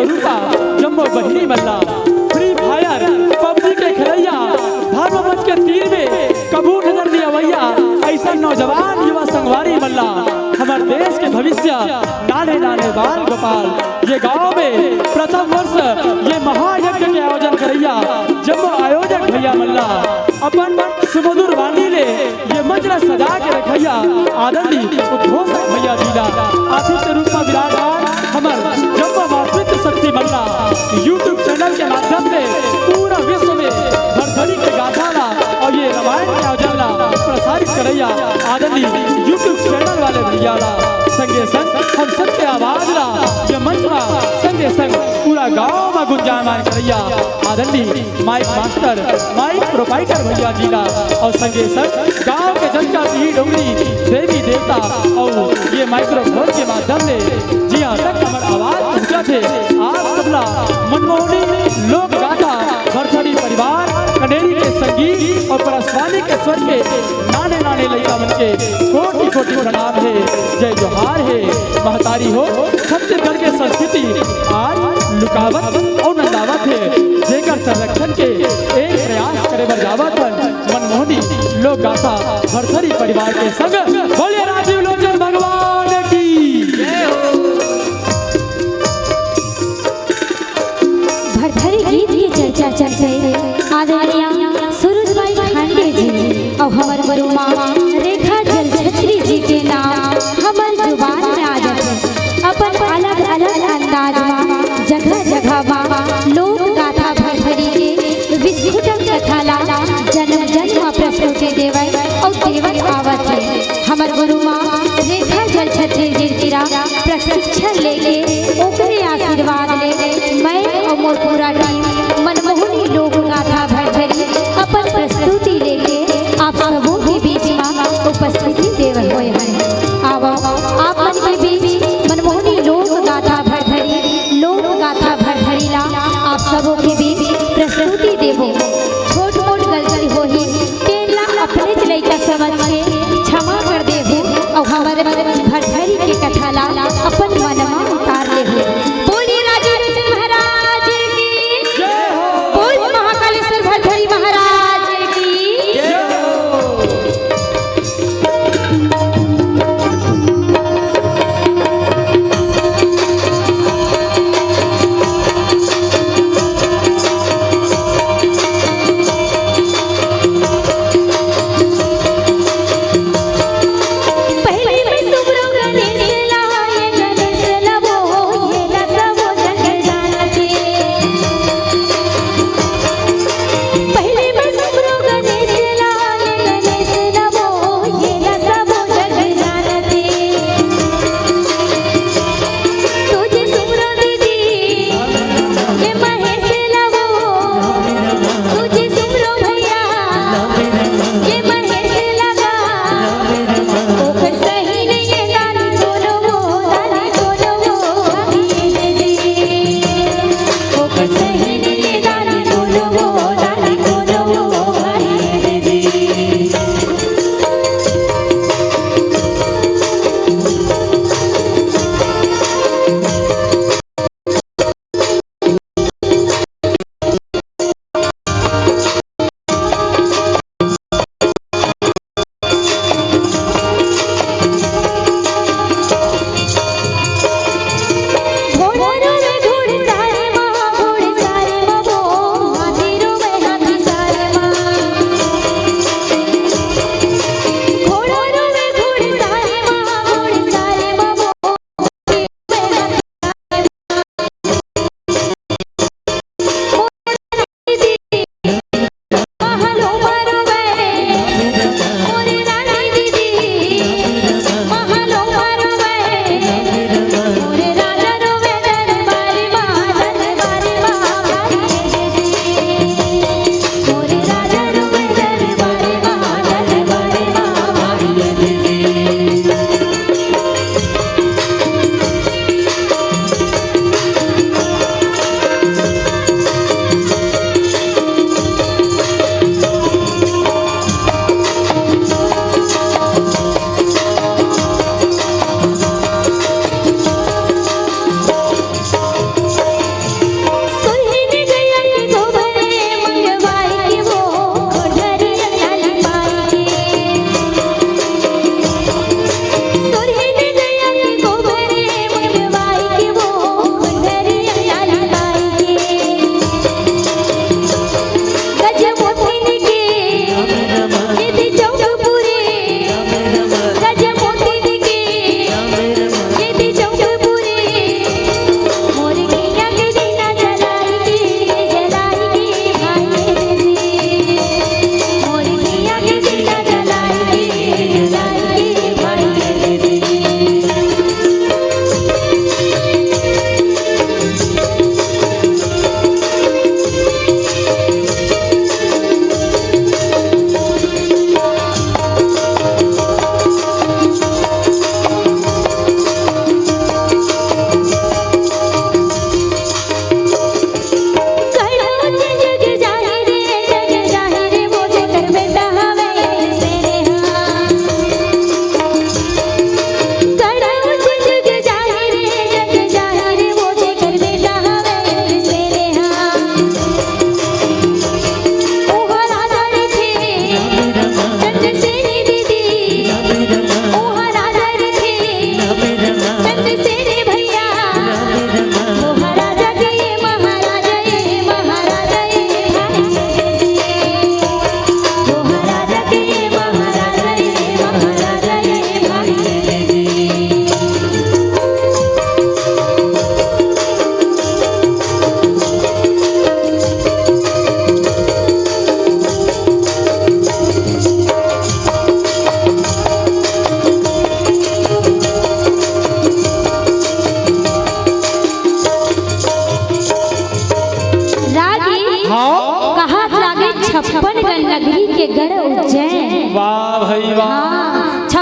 स्वरूपा जम्मो बहिनी मल्ला free fire PUBG के खिलैया धर्म मंच के तीर में कबू नजर दिया भैया ऐसा नौजवान युवा संगवारी मल्ला हमारे देश के भविष्य नाने नाने बाल गोपाल ये गांव में प्रथम वर्ष ये महायज्ञ के आयोजन करैया जब आयोजक भैया मल्ला अपन सुमधुर वाणी ले ये मंच सजा के रखैया आदरणीय उद्घोषक भैया जीला आतिथ्य रूप में विराजमान हमार जब मातृत्व शक्ति मल्ला यूट्यूब चैनल के माध्यम से पूरा विश्व में भरथरी के गाथा और ये रामायण के आयोजन प्रसारित करैया आदरणीय यूट्यूब चैनल वाले भैया संगे संग हम सबके आवाज ला ये मंच संगे संग पूरा गांव में गुंजायमान करैया आदरणीय माइक मास्टर माइक प्रोपाइटर भैया जीला और संगे संग गांव के जनता की डोंगरी देवी देवता और ये माइक्रोफोन के माध्यम से जी हाँ तक हमारे आवाज पहुँचा थे आप सबला मनमोहनी लोक गाथा भरथरी परिवार कनेरी के संगीत और परस्वानी के स्वर के नाने नाने लड़का मन के कोटि कोटि प्रणाम है जय जोहार है महतारी हो छत्तीसगढ़ के संस्कृति आज लुकावत और नंदावत है जेकर संरक्षण के एक प्रयास करे बजावत मनमोहनी लोक गाथा भरथरी परिवार के संग बोले राजीव लोचन भगवान की जय हो। भरथरी गीत की चर्चा चल रही आदरणीय सूरज भाई खांडे जी और हमारे बरुमा रेखा जलछत्री जी के नाम हमारे जुबान में आ जाते अपन अलग अलग अंदाज में जगह जगह लोक गाथा भरथरी के विस्फुटक कथाला जन्म जन्म प्रस्तुति देवै और देवत आवत है हमारे बरुमा रेखा जलछत्री जी तेरा प्रशिक्षण लेके ओकरे आशीर्वाद ले मैं और मोर पूरा टीम मनमोहनी लोक गाथा भरथरी अपन प्रस्तुति लेके आप सबों के बीच में उपस्थिति देव हुए हैं अब आप मन के बीच मनमोहनी लोक गाथा भरथरी ला आप सबों के बीच प्रस्तुति देवो छोट मोट गलती हो ही तेला अपने लइका समझ के क्षमा कर देवो और हमारे भरथरी के कथा ला अपन मनमा उतार ले बोलिए राजा लोचन महाराज की जय हो बोल महाकालेश्वर भरथरी महाराज की जय हो। पहले मैं सुब्र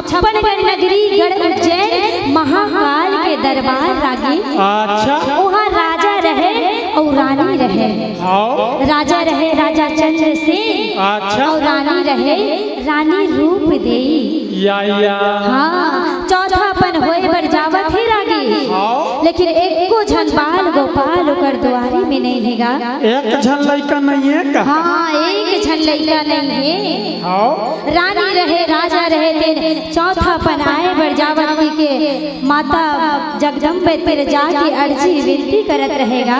56गढ़ नगरी गढ़ उज्जैन महाकाल के दरबार रागी। अच्छा वहाँ राजा रहे और रानी रहे। हाँ राजा रहे राजा चंद्रसेन अच्छा और रानी रहे रानी रूप देई। या हाँ चौथापन होए बर जावत है रागी। हाँ लेकिन एको झन बाल गोपाल ओकर दुआरी में नहीं हैगा। एक झन लड़का नहीं है का? हाँ एक झन लड़का नहीं है। हाँ रानी रहे राजा रहे तेन चौथापन आए बर जावत के माता जगदम्बे तेरे जाके अर्जी विनती करत रहेगा।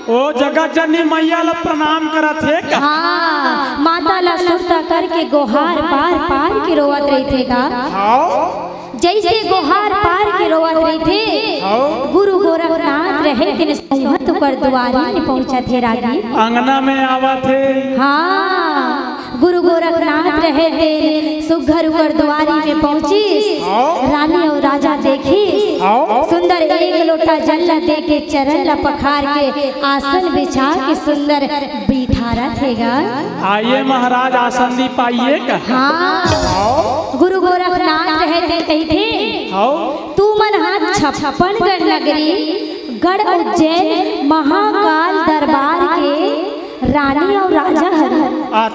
ओ जगत जननी मैया ला प्रणाम करत है का? हाँ माता ला सुरता करके गोहार पार पार के रोवत रही थे का। हाँ जैसे गोहार पार के रोवत रही थे हाँ गुरु गोरखनाथ रहे दिन संहत कर द्वारी में पहुंचा थे रागी। अंगना में आवा थे। हाँ गुरु गोरखनाथ रहे थे सुघर कर द्वारी में पहुंची। रानी और राजा देखी सुंदर एक लोटा जल दे के चरण ला पखार के आसन बिछा के सुंदर बिठारा थेगा। आइए महाराज आसन दी पाइए का? हाँ गुरु गोरखनाथ रहे थे कही थे हाँ तू मन हाथ 56गढ़ नगरी गढ़ उज्जैन महाकाल दरबार के रानी और राजा हरि।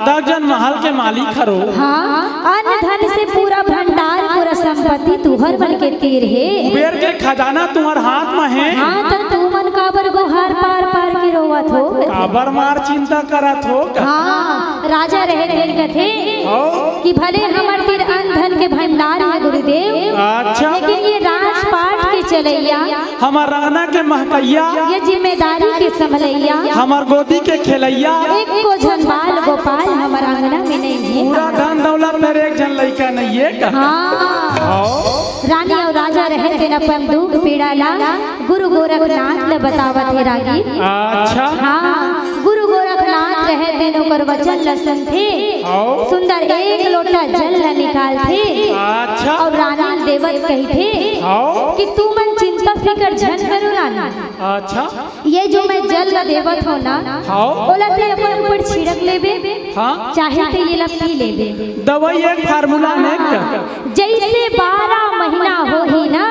दर्जन महल के मालिक हरो। हाँ अन्न धन से पूरा भंडार पूरा संपत्ति तुहर बन के तीर है। कुबेर के खजाना तुम्हार हाथ में है। हाँ तो तू मन काबर गोहार पार पार के रोवत हो। काबर मार चिंता करत हो का? हाँ राजा रहे तेन कथे कि भले हमर तीर अन्न धन के भंडार है गुरुदेव। अच्छा लेकिन ये राजपाट के चलैया हमार रंगना के महकैया ये जिम्मेदारी के संभलैया हमार गोदी के खेलैया एक को झन बाल गोपाल हमार आंगना में नहीं है। पूरा धन दौलत मेरे एक जन लड़का नहीं है का? हाँ रानी और राजा रहे थे अपन दुख पीड़ा ला गुरु गोरखनाथ ले बतावत है रागी। अच्छा हाँ गुरु गोरखनाथ रहे थे ओकर वचन लसन थे सुंदर एक लोटा जल ला निकाल थे। अच्छा और रानी देवत कही थे कि तू मन चिंता फिकर झन करो रानी। अच्छा ये जो मैं जल ला देवत हो ना ओला ते अपन ऊपर छिड़क लेबे। हाँ चाहे तो ये ला पी लेबे। दवाई एक फार्मूला में जैसे 12 महीना हो ही ना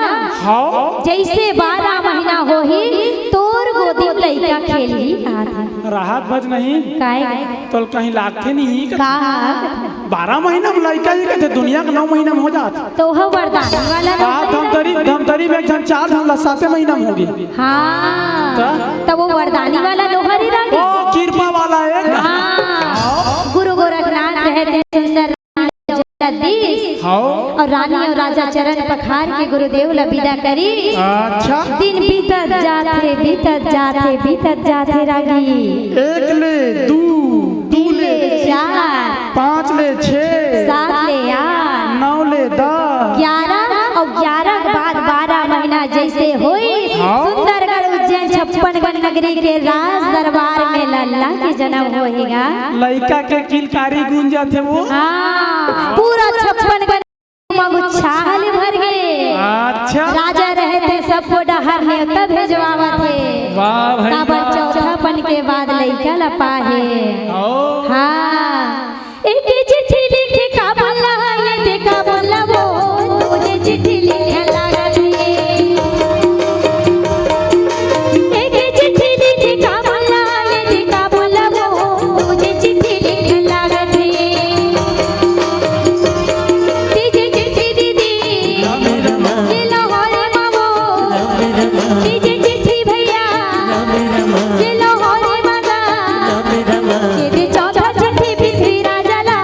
जैसे 12 महीना हो ही तोर गोदी लइका खेली राहत भज नहीं तो कहीं लागते नहीं का? 12 महीना में लड़का ही कहते दुनिया का 9 महीना में हो जाता तो वह वरदान वाला धमतरी में 4 7 महीना में होगी। हाँ तो वो वरदानी वाला लोहरी रानी ओ कृपा वाला है। हाँ गुरु गोरखनाथ रहे थे सुंदर और रानी और राजा चरण पखार के गुरुदेव ला विदा करी। अच्छा दिन बीतत जाते रागी। 1 ले 2 ले 4 5 ले 6 7 ले 8 9 ले 10 11 और 11 के बाद 12 महीना जैसे हुई सुंदरगढ़ उज्जैन 56गढ़ नगरी के राज दरबार में लल्ला के जन्म होएगा। लड़का के किलकारी गूंजा थे वो। हाँ पूरा 56गढ़ छाल भर गए। अच्छा राजा रहे थे सबको डहर न्योता भेजवावा थे। वाह भाई काबर चौथापन के बाद लइका ला पाहे। हाँ एक चिट्ठी लिखे का बोला ये देखा बोला वो तुझे चिट्ठी लिखे लागत है। एक चिट्ठी लिखे का बोला ये देखा बोला वो तुझे चिट्ठी लिखे लागत है। तीजे चिट्ठी दीदी ये लाहौर मामो तीजे चिट्ठी भैया ये लाहौर मागा ये चौथा चिट्ठी भी राजा ला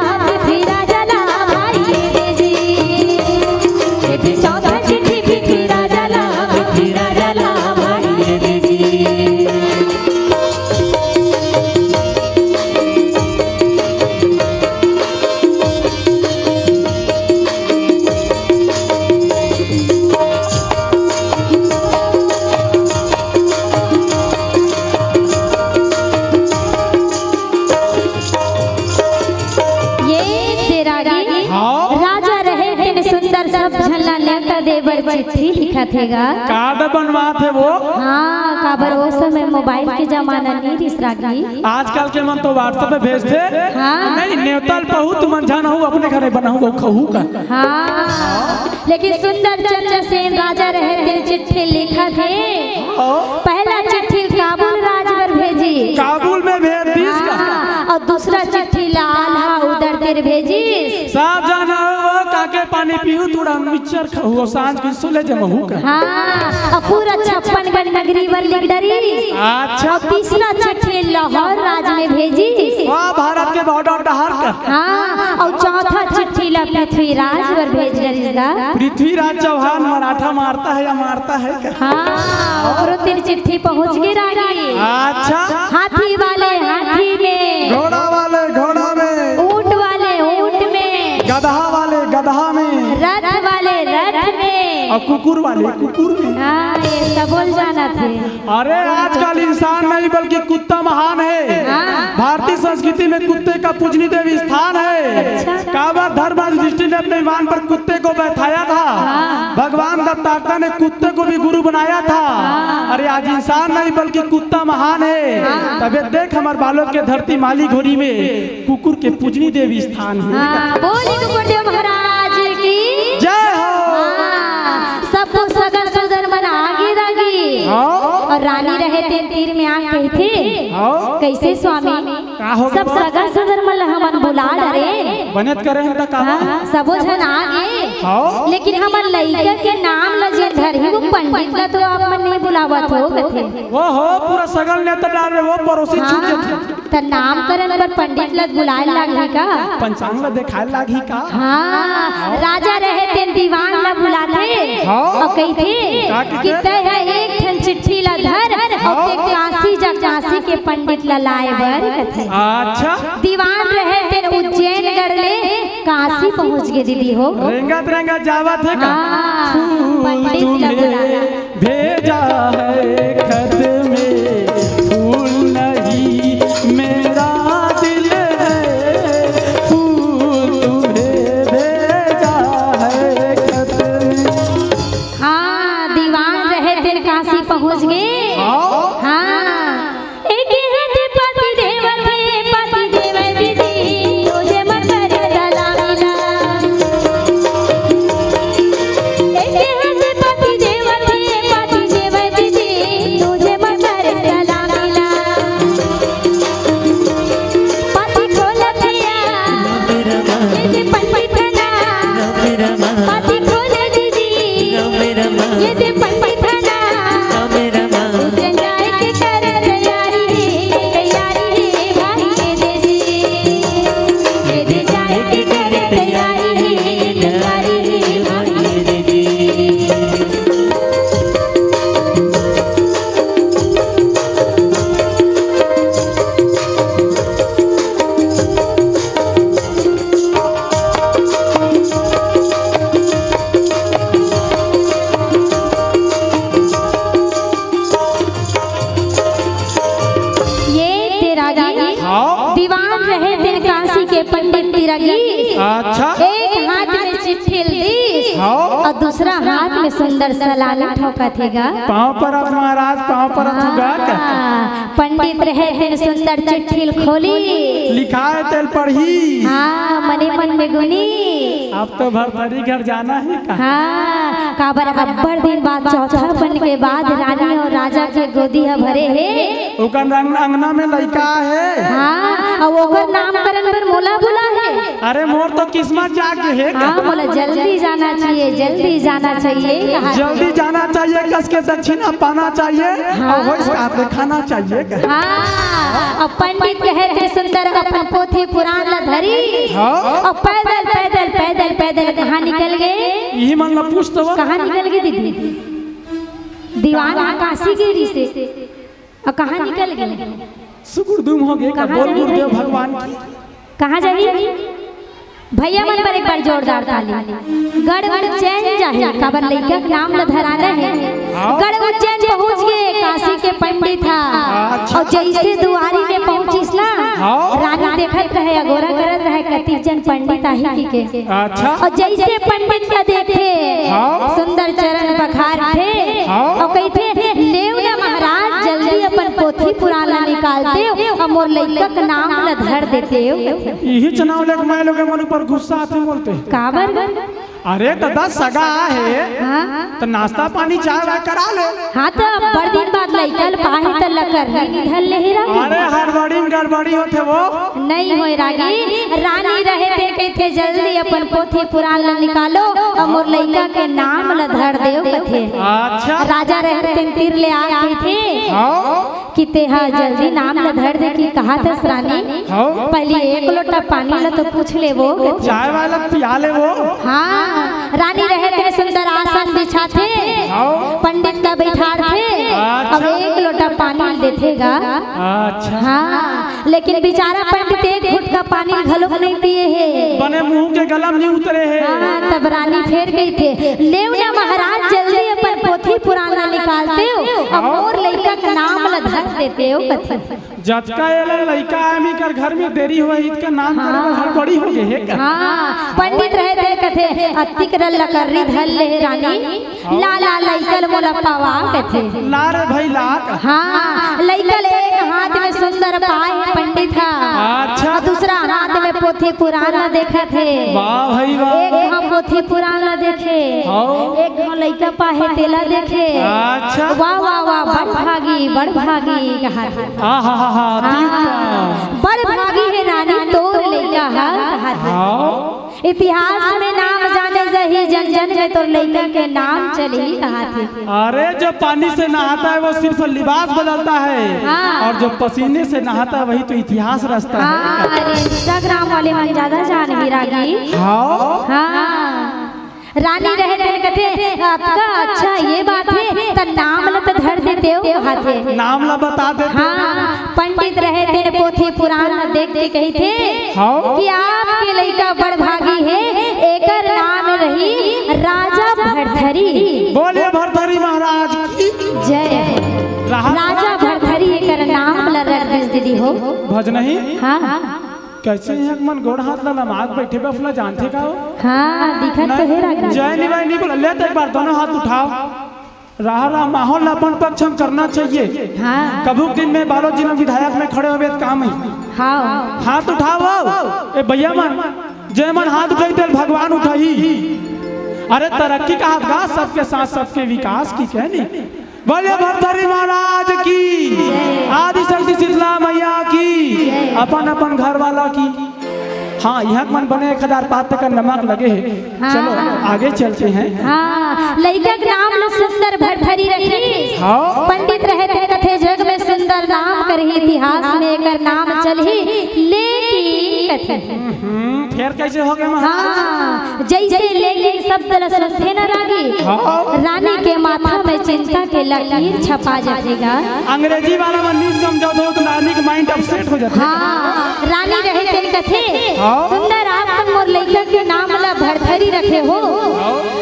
बर चिट्ठी लिखा थेगा। कार्ड बनवा थे वो। हाँ काबर वो समय मोबाइल के जमाना नहीं रिसरागी। आजकल के मन तो व्हाट्सएप पे भेजते। हाँ। नहीं न्योतल पहू तुम अनजान हो अपने घरे बनाऊ वो खहू का। हाँ लेकिन सुंदर चंद्र सेन राजा रहे थे चिट्ठी लिखा थे। पहला चिट्ठी काबुल राज पर भेजी। काबुल में भेज दीस का। और दूसरा चिट्ठी लाला उधर तेरे भेजी। सब जाना वो काके पानी पीऊ थोड़ा मिक्सचर खाऊ सांझ की सुले जमहू का। हाँ और पूरा 56 नगरी वर लिख डरी। अच्छा। और तीसरा चिट्ठी लाहौर राज में भेजी। वाह भारत के बॉर्डर डहार का। हाँ और चौथा चिट्ठी ला पृथ्वीराज पर भेज डरी। पृथ्वीराज चौहान मराठा मारता है या मारता है क्या? हाँ और तेरी चिट्ठी पहुँच गई रागी। अच्छा। हाथी वाले हाथी में, घोड़ा वाले घोड़ा में, ऊंट वाले ऊंट में, गधा वाले गधा में, रथ वाले रथ में, और कुकुर वाले कुकुर में। हाँ ये सब बोल जाना थे। अरे आजकल इंसान नहीं बल्कि कुत्ता महान है। हाँ। भारतीय संस्कृति में कुत्ते का पूजनीय देवी स्थान है। अच्छा। काबर धर्म युधिष्ठिर ने अपने ईमान पर कुत्ते को बैठाया था। हाँ। भगवान दत्तात्रेय ने कुत्ते को भी गुरु बनाया था। हाँ। अरे आज इंसान नहीं बल्कि कुत्ता महान है। हाँ। तबे देख हमारे बालों के धरती माली घोरी में कुकुर के पूजनीय देवी स्थान है। हाँ बोली कुकुरदेव महाराज की जय हो। हाँ सब सगल सुदर मन आगे रगी। हाँ। और रानी रहे तीर में आग कही थे। हाँ। कैसे स्वामी का हो सब सगल सुदर मन हमन बुला डरे। बनत करे हम तक हाँ सबो जन आगे। हाँ। लेकिन हमर लइका के नाम लजे धरही वो पंडित ला तो आप मन नहीं बुलावत हो कथे। वो हो पूरा सगल नेता डाल रहे वो पड़ोसी छूट हाँ जाते। त नामकरण पर पंडित ला बुलाए लागे का। पंचांग ला दिखाए लागी का। हाँ राजा रहे थे दीवान ला बुलाते। हाँ। और कही थे का कि तय है एक ठन चिट्ठी ला धर और ते काशी जा काशी के पंडित ला लाए बर कथे। अच्छा। दीवान रहे थे उज्जैन कर ले काशी पहुंच गए दीदी हो। रेंगत रेंगत जावत है का। हाँ, फूल पंडित ला बुलाया। तुम्हें भेजा है खत में फूल नहीं मेरा दिल है। फूल तुम्हें भेजा है खत में। हाँ दीवान रहे थे काशी पहुंच गए। हाँ एक है पति देव थे पति देव दीदी तुझे मन करे सलामीला। एक है पति देव थे पति देव दीदी तुझे मन करे सलामीला। पति खोल दिया ये पंडित ना पति खोल दीदी ये दे पंडित ना उज्जैन जाए के कर तैयारी भाई के देसी ये दे जाए के कर तैयारी भाई के देसी। दीवान रहे थे काशी के पंडित तिरगी। अच्छा। एक हाथ में चिट्ठी दी हाँ। और दूसरा हाथ में सुंदर सलामी ठोका थेगा। पाँव पर अब महाराज पाँव पर अथुगा का। हाँ, पंडित रहे थे सुंदर चिट्ठी खोली। लिखा है तेल पढ़ी। हाँ मने मन में गुनी। अब तो भरतरी घर जाना है का। हाँ काबर अब्बड़ दिन बाद चौथा बन के बाद रानी और राजा के गोदी भरे है। ओकर अंगना में लड़का है। हाँ और ओकर नामकरण पर मोला बुला है। अरे मोर तो किस्मत जाके है का। हाँ बोला जल्दी जाना चाहिए जल्दी जाना चाहिए कहा। जल्दी जाना चाहिए कस के दक्षिणा पाना चाहिए। और वही साथ में खाना चाहिए का। हाँ और पंडित कहे थे सुंदर अपन पोथी पुराण ला धरी। हाँ। और पैदल पैदल पैदल पैदल कहाँ निकल गए। यही मन ला पूछ तो कहाँ निकल गए दीदी। दीवान काशी गिरी से और कहाँ निकल गए। सुकुरदुम हो गए का। बोल गुरुदेव भगवान की। कहाँ जाइए भैया मन पर एक बार जोरदार ताली। गढ़ उज्जैन जाए काबर लइका के नाम ला धराना है। गढ़ उज्जैन पहुँच गए काशी के पंडित था। और जैसे दुआरी में पहुँचिस ना हाँ। रानी देखत रहे अगोरा करत रहे कतिक जन पंडित आही के अच्छा। और जैसे पंडित का देखे हाँ। सुंदर चरण पखार थे हाँ। और कहते लेव ना महाराज जल्दी अपन पोथी पुराना निकालते और मोर लइका का नाम ला धर देते यही चुनाव लेके मैं लोग मन पर गुस्सा आते बोलते काबर अरे दादा सगा है हाँ तो नाश्ता पानी चाय वाय करा ले। हाँ तो बड़ दिन बाद लइकल पाहे त लकर ढल ले रागी अरे हड़बड़ी में गड़बड़ी होते वो नहीं होए रागी रानी रहे थे कहते जल्दी अपन पोथी पुराण ला निकालो और मोर लइका के नाम ला धर देओ कथे। अच्छा। राजा रहते तीर ले आए थे हाँ। कि तेहा जल्दी नाम ला धर दे की कहा था रानी हाँ। पहले एक लोटा पानी ला तो पूछ ले वो चाय वाला पिया ले वो। हाँ रानी रहे थे सुंदर आसन बिछा थे हाँ। पंडित का बैठा थे अच्छा। अब एक लोटा पानी देतेगा। अच्छा। हाँ लेकिन बेचारा पंडित एक घुट का पानी घलोक नहीं पिए है बने मुंह के गलम नहीं उतरे है। हाँ तब रानी फेर गई थे लेव ना महाराज जल्दी अपन पोथी पुराना निकालते हो अब मोर लइका का नाम ला धर देते हो कथे। जतका एला लइका आमी कर घर में देरी हुआ इसका नाम करे में हड़बड़ी हो गई है का। हाँ पंडित रहे थे कथे अतिक रल कररी धल ले रानी लाला लइकल मोला पावा कथे। ला रे भाई ला। हाँ लइकल एक हाथ में सुंदर पाए पंडित था अच्छा। दूसरा हाथ में पोथी पुराना देखा थे। वाह भाई वाह। एक हम पोथी पुराना देखे एक हम लइका पाहे तेला देखे। अच्छा। वाह वाह वाह बड़ भागी कहा थे। हाँ हाँ हाँ हाँ बड़ भागी है रानी तोर लइका कहा थे। इतिहास में नाम जाने जही जन जन में तो लइका के नाम चले ही कहा थे। अरे जो पानी से नहाता है वो सिर्फ लिबास बदलता है। हाँ। और जो पसीने से नहाता है वही तो इतिहास रचता है। अरे इंस्टाग्राम वाले मन ज्यादा जान ही रागी। हाँ। हाँ रानी रहे थे कहते आपका अच्छा ये बात है तो नाम ला तो धर देते हो कहा थे। नाम ला बता दे। हाँ पंडित रहे थे पोथी पुराना देख के कही थे कि आपके लइका बड़ भागी है एकर नाम रही राजा भरथरी। बोले भरथरी महाराज की जय। राजा भरथरी एकर नाम ला रख दीदी हो भज नहीं। हाँ कैसे एक मन गोड़ हाथ ला नमाज बैठे बफला जानते का हो। हाँ दिखत तो है रागी। जय निवाई नहीं बोला ले तो एक बार दोनों हाथ उठाओ। रहा माहौल अपन पक्ष हम करना चाहिए। हाँ कभी दिन में 12 जिला विधायक में खड़े हुए काम है। हाँ हाथ उठाओ ए भैया मन जय मन हाथ उठाई तेल भगवान उठाई। अरे तरक्की का हाथ गा सबके साथ सबके विकास की कहनी। बोले भरथरी महाराज की आदि शक्ति शीतला मैया की अपन अपन घर वाला की। हाँ यहाँ मन बने 1000 पात का नमक लगे है। हाँ। चलो आगे चलते हैं। हाँ लइका के नाम लो सुंदर भरथरी रखी। हाँ। पंडित रहते कथे जग में सुंदर नाम करही इतिहास में एकर नाम चलही लेकिन कथे। फिर कैसे हो गए महाराज। हाँ जैसे लेकिन शब्द ल सुनते न रागी। हाँ। रानी के माथा में चिंता के लकीर छपा जाएगा। अंग्रेजी वाला मन नहीं समझो तो रानी का माइंड अपसेट हो जाता है। हाँ रानी रहते कथे हाँ। सुंदर आप मोर लइका के नाम ला भरथरी रखे हो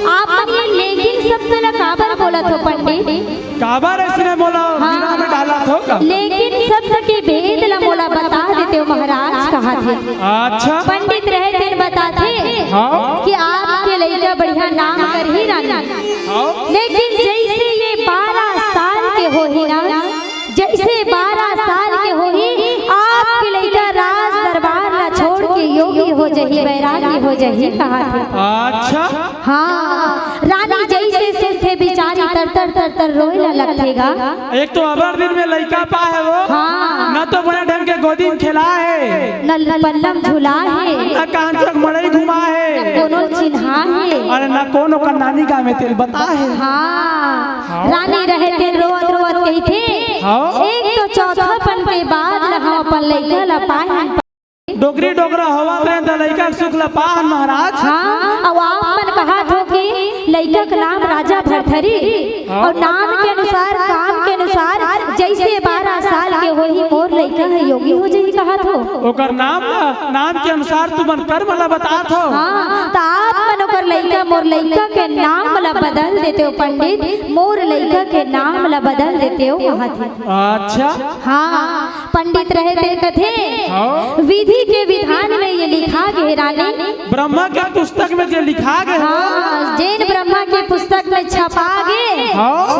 आप ये लेकिन शब्द ला काबर बोलत हो पंडित। काबर इसने बोला बिना में डाला था। लेकिन शब्द के भेद ला मोला बता देते हो महाराज कहा थे। अच्छा। पंडित रहे थे बताते कि आपके लइका बढ़िया नाम कर ही रानी। लेकिन जैसे ये 12 साल के हो ही ना जैसे 12 साल के हो ही आपके लइका राज दरबार ला छोड़ के योगी हो जही बैरागी हो जही कहा थे। अच्छा। हाँ रानी जैसे सुनते बेचारी तर रोए ला लगेगा। एक तो अबर दिन में लइका पा है वो। हाँ। न तो बड़े ढंग के गोदी में खिला है न पल्लम झुला है न कांचक मड़ई घुमा है कोनो चिन्हा है अरे न कोनो का नानी का में तेल बता है। हाँ रानी रहे थे रोवत रोवत कही थे। हाँ। एक तो चौथापन के बाद हम अपन लइका ला पाए डोगरी डोगरा हवा में तो लइका सुख ला पा महाराज। हाँ अब आप मन कहा था कि लइका का नाम राजा भरथरी और नाम के अनुसार काम के अनुसार जैसे 12 साल के होही मोर लइका है योगी हो जाई कहा थो। ओकर नाम के अनुसार तू मन कर्म ला बतात हो। हाँ तो आप मन ओकर लइका मोर लइका के नाम ला बदल देते हो पंडित, मोर लइका के नाम ला बदल देते हो कहा थे। अच्छा हाँ पंडित रहे थे कथे विधि के विधान में ये लिखा गए रानी, ब्रह्मा के पुस्तक में जो लिखा गया हाँ जैन ब्रह्मा के पुस्तक में छपा गए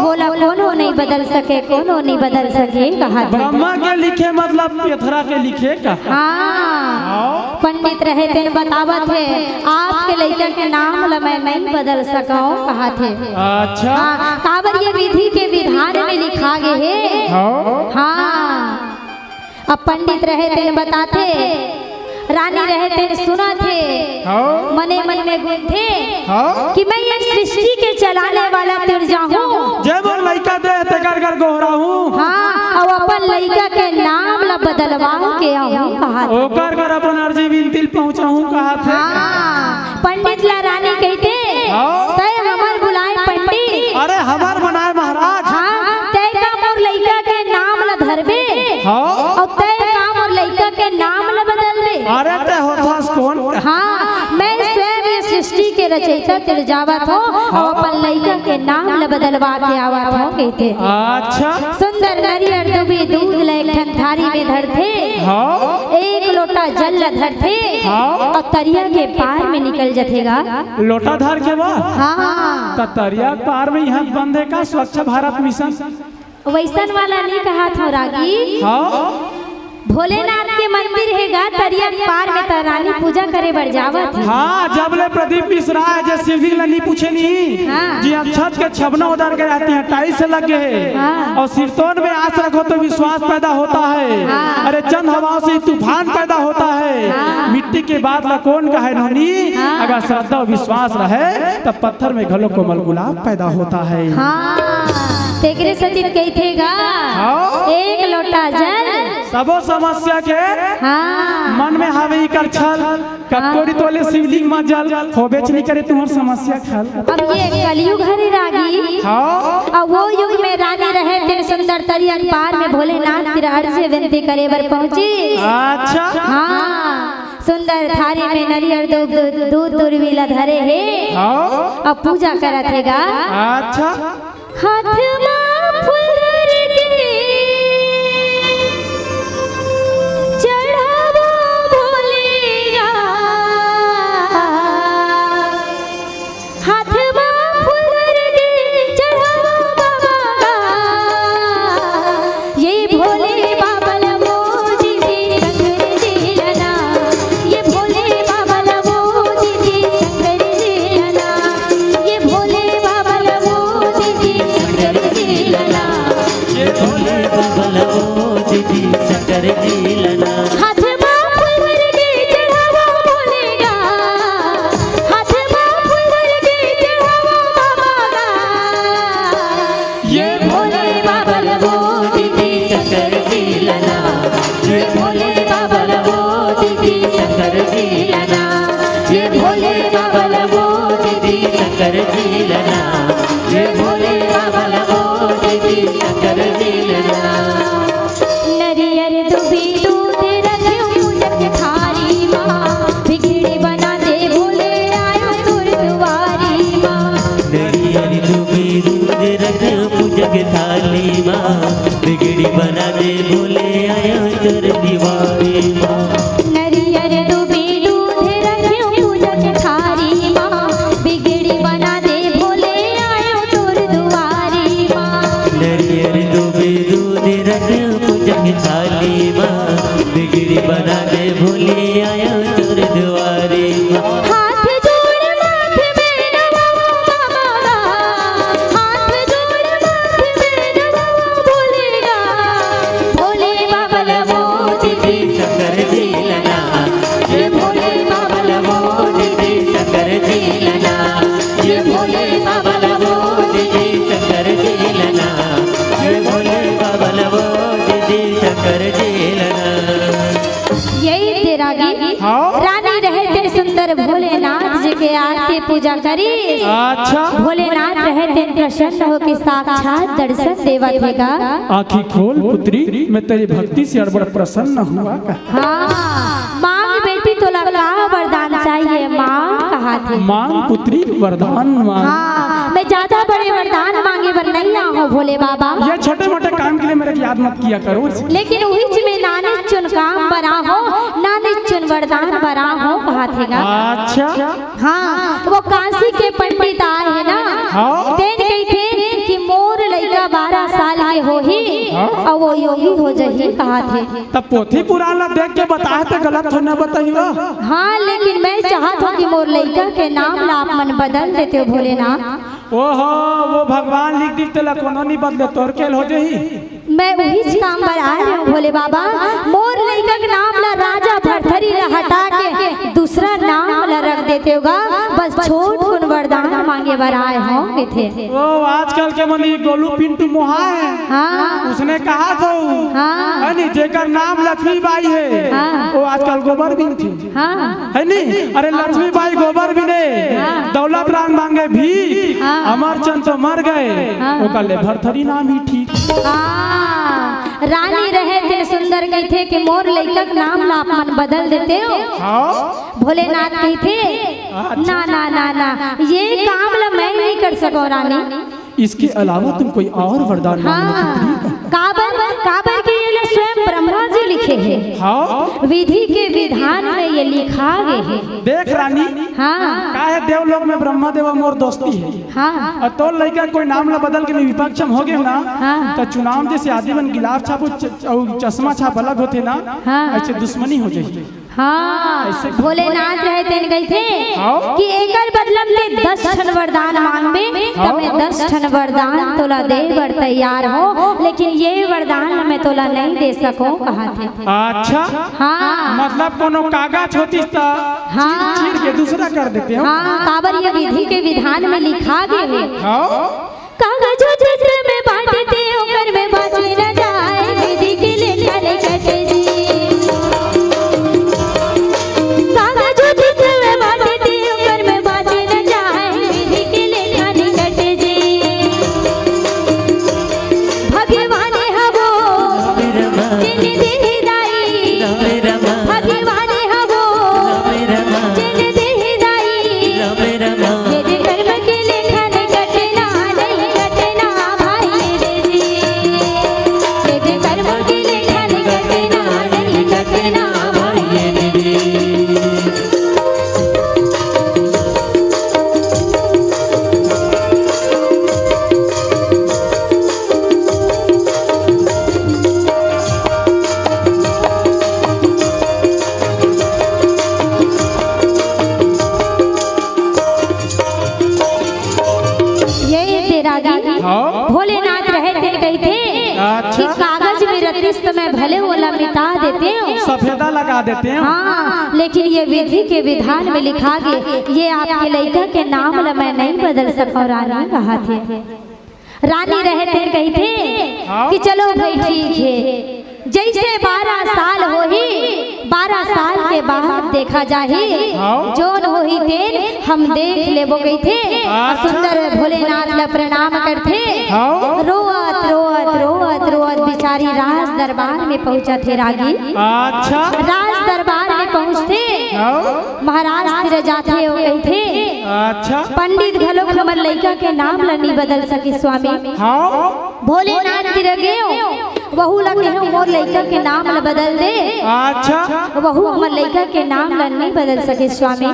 बोला कोनो नहीं बदल सके, कोनो नहीं बदल सके कहा थे। ब्रह्मा के लिखे मतलब पेथरा के लिखे का। हाँ पंडित रहे थे बतावत है आपके लड़का के नाम ला मैं नहीं बदल सका कहा थे। अच्छा काबर ये विधि के विधान में लिखा गए है। हाँ अब पंडित रहे थे बताते, रानी रहे थे सुना थे, मने मन में गुण थे कि मैं ये सृष्टि के चलाने वाला तिरजा हूँ, जब लड़का दे ते कर गोहरा हूँ। हाँ और अपन लड़का के नाम ला बदलवा के आऊँ कहा थे। ओकर कर अपन अर्जी विनती पहुँचाऊँ कहा थे। हाँ पंडित ला रानी कहते तय हमार बुलाए पंडित। अरे हमार बनाए महाराज। हाँ तय का मोर लड़का के नाम ला धरबे और तय का मोर लड़का के नाम ला बदलबे। अरे ते होथास कौन? हाँ मैं स्वयं ये सृष्टि के रचयिता तिरजावत हो और अपन लड़का के नाम ला बदलवा के आवत हो कहते। अच्छा सुंदर नरियर दुबी दूध ले एक थारी में धरते, एक लोटा जल ला धरते और तरिया के पार में निकल जथेगा। लोटा धर के बा हाँ तरिया पार में यहाँ बंदे का स्वच्छ भारत मिशन वैसन वाला नहीं कहा था रागी। भोलेनाथ के मंदिर हैगा तरिया पार में तरानी पूजा करे बढ़ जावत। हाँ जब ले प्रदीप मिश्रा है जो शिवजी ला नहीं पूछे नहीं जी अक्षत के छबना उधर के जाते हैं टाइल से लगे है और सिरतोन में आस रखो तो विश्वास पैदा होता है। अरे चंद हवा से तूफान पैदा होता है। मिट्टी के बाद ला कौन का है नोनी, अगर श्रद्धा और विश्वास रहे तब पत्थर में घलो कोमल गुलाब पैदा होता है। तेरे सचित कहतेगा एक लोटा जल सबो समस्या के मन में हावी कर छल कटोरी तोले शिवलिंग में जल हो बेचनी करे तुम्हार समस्या खल। अब ये कलयुग हरे रागी और वो युग में रानी रहे थे सुंदर तरिया पार में भोलेनाथ तिरहर से विनती करे बर पहुंची। अच्छा हाँ सुंदर थारी में नरियर दूध तुरवीला धरे है अब पूजा करत हैगा। अच्छा हाथ में फूल के चढ़ावा भोलेगा, हाथ में फूल के चढ़ावा बाबा ये भोले बाबा लवो जी शंकर जी लना, ये भोले बाबा लवो जी शंकर जी लना, ये भोले बाबा लवो जी शंकर जी लना, ये भोले बाबा लवो जी शंकर जी लना। हाथ में फूल के चढ़ावा भोलेगा, हाथ में फूल के चढ़ावा बाबा ये भोले बाबा लवो जी शंकर जी लना, ये भोले बाबा लवो जी शंकर जी लना, ये भोले बाबा लवो जी शंकर जी लना, ये भोले बाबा लवो जी शंकर जी लना। नरियर दुबी दूध रखियो पूजक थारी माँ, बिगड़ी बना दे भोले आयो तुर दुआरी माँ। नरियर दुबी दूध रख पूजक थाली माँ, बिगड़ी बना दे भोले आया तुर दीवारी माँ। नरियर दुबी दूध रखियो पूजक थारी माँ, बिगड़ी बना दे भोले आयो तुर दुआरी माँ। नरियर दुबी दूध रख पूजक थाली माँ, बिगड़ी बना दे भोले आया तुर दुआरी माँ। हाथ जोड़ माथ में नवाओ बाबा, हाथ जोड़ माथ में नवाओ भोलेगा, भोले बाबा लवो जी शंकर जी लना, ये भोले बाबा लवो जी शंकर जी लना, ये भोले बाबा लवो जी शंकर जी लना, ये भोले बाबा लवो जी शंकर जी लना। यही तेरा गीत रानी रहे थे सुंदर भोलेनाथ जी के आरती पूजा करी। अच्छा भोलेनाथ रहे तेन प्रसन्न हो कि साक्षात दर्शन देवा देगा। आँखी खोल पुत्री, मैं तेरी भक्ति से अड़बड़ प्रसन्न हुआ। हाँ मांग बेटी तो लगा वरदान चाहिए, मांग कहा थे। मांग पुत्री वरदान मांग। हाँ मैं ज्यादा बड़े वरदान मांगे पर नहीं आऊँ भोले बाबा। ये छोटे मोटे काम के लिए मेरे याद मत किया करो। लेकिन वही में नानी चुन काम बना हो, नानी चुन वरदान बना हो कहा थेगा। अच्छा हाँ वो काशी के पंडित आए है ना, हाँ। तेन कही थे कि मोर लड़का 12 साल के हो ही और वो योगी हो जाही कहा थे। तब पोथी पुराना देख के बताए तो गलत हो न बताइएगा। हाँ लेकिन मैं चाहत हूँ कि मोर लड़का के नाम ला आप मन बदल देते हो भोलेनाथ। ओहो वो भगवान लिख दी तेला कोनो नहीं बदले, तोर केल हो जाही। मैं वही काम पर आ रही हूँ भोले बाबा। मोर लड़का के नाम ला राजा भरथरी ला हटा के दूसरा नाम ला रख देते होगा, बस छोट कुन वरदान मांगे बर आए होंगे थे। वो आजकल के मनी गोलू पिंटू मोहा है। हाँ उसने कहा था हाँ है नी जेकर नाम लक्ष्मीबाई है, हाँ। वो आजकल गोबर बिन थी हाँ है नी। अरे लक्ष्मीबाई गोबर बिने, दौलत राम मांगे भी, अमरचंद तो मर गए, वो कल भरथरी नाम ही ठीक। हाँ रानी रहे थे सुंदर गई थे कि मोर लड़का के नाम ला आप मन बदल देते हो। हाँ भोलेनाथ कही थे ना ना ना ना ये काम ला मैं नहीं कर सको रानी। इसके अलावा तुम कोई और वरदान मांगो। काबर के ये स्वयं ब्रह्मा जी लिखे हैं। हाँ विधि के विधान में ये लिखा गए है। देख रानी, हाँ काहे देवलोक में ब्रह्मा देवा मोर दोस्ती है। हाँ और तो लड़का कोई नाम ला बदल के विपक्षम हो गए ना, हाँ। तो चुनाव जैसे आदि मन गिलाफ छाप और चश्मा छाप अलग होते ना, हाँ। ऐसे दुश्मनी हो जाए। हाँ भोलेनाथ रहे तेन गई थे हाँ। कि एकर बदलब में 10 ठन वरदान मांगबे तो मैं 10 ठन वरदान तोला दे बर तैयार हो, लेकिन ये वरदान मैं तोला नहीं दे सको कहा थे। अच्छा हाँ मतलब कोनो कागज होती हाँ। चीर के दूसरा कर देते हो। हाँ काबर ये विधि के विधान में लिखा गए है। हाँ कागज चित्र में बांटते होकर में बाँचे न जाए, विधि के लेखा नहीं कटे जी। कागज चित्र में बांटते होकर में बाँचे न जाए, विधि के लेखा नहीं कटे जी। भगवान हवो जिन देहि दाई, भगवान हवो जिन देहि दाई, यदि कर्म के लेखा नहीं कटना नहीं कटना भाई रे जी। यदि कर्म के लेखा नहीं कटना नहीं कटना भाई रे जी। ये तेरा गी हाँ। भोलेनाथ रहे थे कही थे अच्छा। कि कागज में रतिस्त में भले वाला मिटा देते हो, सफेदा लगा देते हैं। हाँ लेकिन ये विधि के विधान में लिखा गए ये आपके लड़का के नाम ला मैं नहीं बदल सका। रानी कहा थे, रानी रहे थे कही थे हाँ। कि चलो भाई ठीक है, जैसे 12 साल हो ही 12 साल के बाद देखा जाही, हाँ। जोन हो ही तेन हम देख ले वो गई थे। अच्छा। सुंदर भोलेनाथ ला प्रणाम करते, हाँ। रोअत रोअत रोअत रोअत बिचारी राज दरबार में पहुंचा थे रागी। अच्छा राज दरबार में पहुंचते हाँ। महाराज फिर जाते हो गई थे। अच्छा पंडित घलो हमर लड़का के नाम ला नहीं बदल सके स्वामी। हाँ। भोलेनाथ तिर गए वहू लगे हो मोर लड़का के नाम ला बदल दे। अच्छा वहू हमर लड़का के नाम ला नहीं बदल सके स्वामी।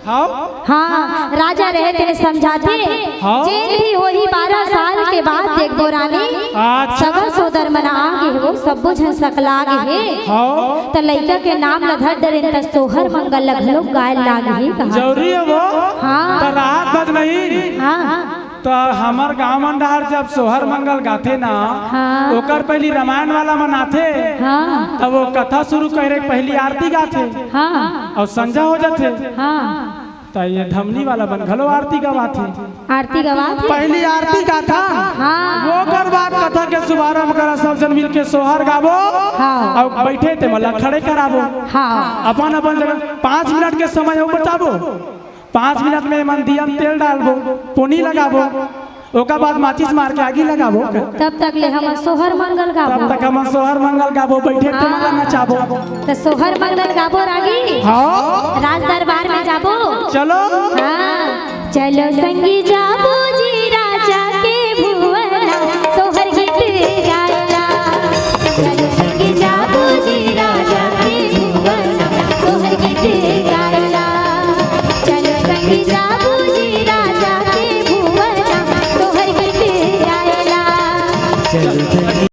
हाँ। हाँ राजा रहे तेरे समझाते, हाँ। जेल भी हो ही 12 साल के बाद देख दो रानी, अच्छा सगर सोदर मना आगे वो सब बुझन सकला आगे है। हाँ। त लड़का के नाम ला धर डरे त सोहर मंगल लगलो गाय लागे ही कहा। जरूरी है वो। हाँ। तो रात बज नहीं हाँ तो हमार गाँव मंडहार जब सोहर मंगल गाथे ना, हाँ। ओकर पहली रामायण वाला मनाथे, हाँ तब वो कथा शुरू करे पहली आरती गाथे हाँ और संजा हो जाते, हाँ तो ये धमनी वाला बन घलो आरती गवाथे। आरती गवा पहली आरती गाथा, हाँ। वो कर बाद कथा के शुभारंभ करा, सब जन मिल के सोहर गावो हाँ। और बैठे थे मतलब खड़े कराबो हाँ अपन अपन जगह। 5 मिनट के समय हो बचाबो, 5 मिनट में मन दिया तेल डालबो, पोनी लगाबो ओका बाद माचिस मार के आगी लगाबो तब तक ले हम सोहर मंगल तब गाबो तक हम सोहर मंगल गाबो बैठे के माला नचाबो तो सोहर मंगल गाबो रागी हाँ राज दरबार में जाबो चलो हाँ चलो संगी जाबो जी राजा के भुवना सोहर गीत गायला चलो संगी जाबो जी राजा के भुवना सोहर गीत गायला चलो संगी जाबो जी राजा के भुवना सोहर गीत गायला चलो संगी